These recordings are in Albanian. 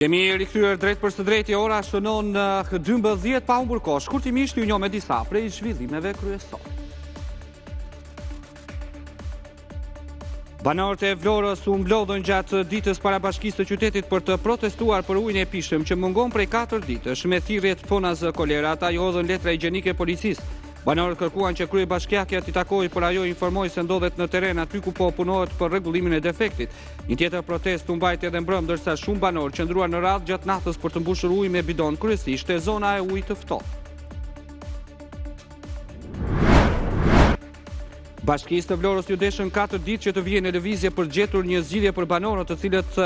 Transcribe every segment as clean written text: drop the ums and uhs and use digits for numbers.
Kemi rikthyer drejt për së drejti, ora shënon 12 pa humbur kohë. Shkurtimisht ju njoh me disa prej zhvillimeve kryesore. Banorët e Vlorës u mblodhën gjatë ditës parabashkisë të qytetit për të protestuar për ujin e pishëm që mungon prej 4 ditësh. Me thirrjet Ponaz Kolera, ata i hodhën letra higjienike policisë. Banorët kërkuan që kryebashkiakja t'i takojë, por ajo informoi se ndodhet në terren aty ku po punohet për rregullimin e defektit. Një tjetër protestë u mbajti edhe mbrëm, ndërsa shumë banorë qëndruan në radhë gjatë natës për të mbushur ujë me bidon, kryesisht te zona e ujit të ftohtë. Bashkisë të Vlorës ju deshën 4 ditë që të vijë në lëvizje për gjetur një zgjidhje për banorët të cilët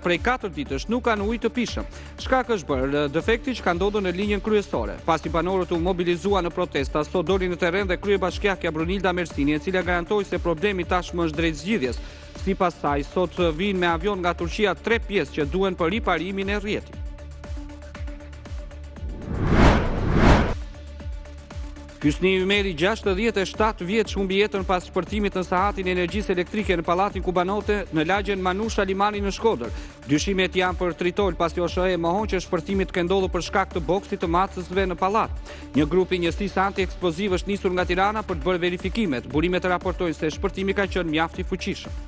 prej 4 ditësh nuk kanë ujë të pishëm. Shkak është bërë defekti që ka ndodhur në linjën kryesore. Pasi banorët u mobilizuan në protesta, sot doli në terren dhe kryebashkiakja Brunilda Mersini, e cila garantoi se problemi tashmë është drejt zgjidhjes. Sipas saj, sot vinë me avion nga Turqia 3 pjesë që duhen për riparimin e rrjetit. Hysni Ymeri, 67 vjeç, humbi jetën pas shpërtimit në sahatin e energjisë elektrike në pallatin ku banote në lagjen Manush Alimani në Shkodër. Dyshimet janë për tritol pasi OSHE mohon që shpërtimi të kenë ndodhur për shkak të boksit të macësve në pallat. Një grup i njësisë antieksploziv është nisur nga Tirana për të bërë verifikimet. Burimet raportojnë se shpërtimi ka qenë mjaft i fuqishëm.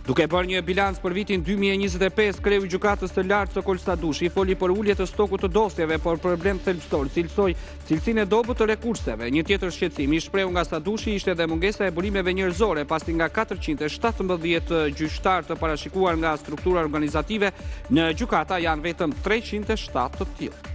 Duke bërë një bilans për vitin 2025, kreu i gjykatës së lartë Sokol Sadushi foli për ulje të stokut të dosjeve, por problem thelbësor, cilësoi cilësinë e dobët të rekurseve. Një tjetër shqetësim i shprehur nga Sadushi ishte edhe mungesa e burimeve njerëzore, pasi nga 417 gjyqtar të parashikuar nga struktura organizative, në gjykata janë vetëm 307 të tillë.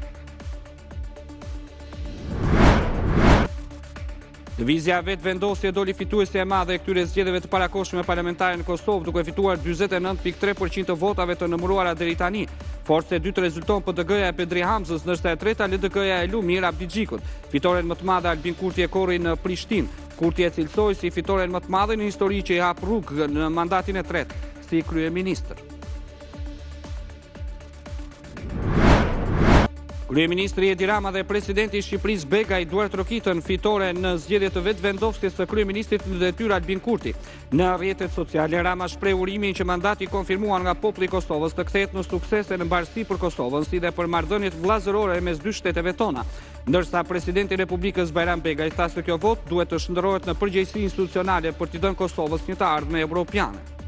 Lëvizja vetë vendosje doli fituese e madhe e këtyre zgjedhjeve të parakohshme parlamentare në Kosovë, duke fituar 49.3% të votave të numëruara deri tani. Forca e dytë rezulton PD-ja e Bedri Hamzës, ndërsa e treta LDK-ja e Lumir Abdixhikut. Fitoren më të madhe Albin Kurti e korri në Prishtinë. Kurti e cilësoi si fitoren më të madhe në histori që i hap rrugë në mandatin e tretë si kryeministër. Kryeministri Edi Rama dhe presidenti i Shqipërisë Begaj duart rokitën fitore në zgjedhje të vetëvendosjes së kryeministrit në detyrë Albin Kurti. Në rrjetet sociale Rama shpreh urimin që mandati konfirmuar nga populli i Kosovës të kthehet në suksese në mbarësi për Kosovën, si dhe për marrëdhëniet vllazërore mes dy shteteve tona. Ndërsa presidenti i Republikës Bajram Begaj tha se kjo votë duhet të shndërrohet në përgjegjësi institucionale për t'i dhënë Kosovës një të ardhme evropiane.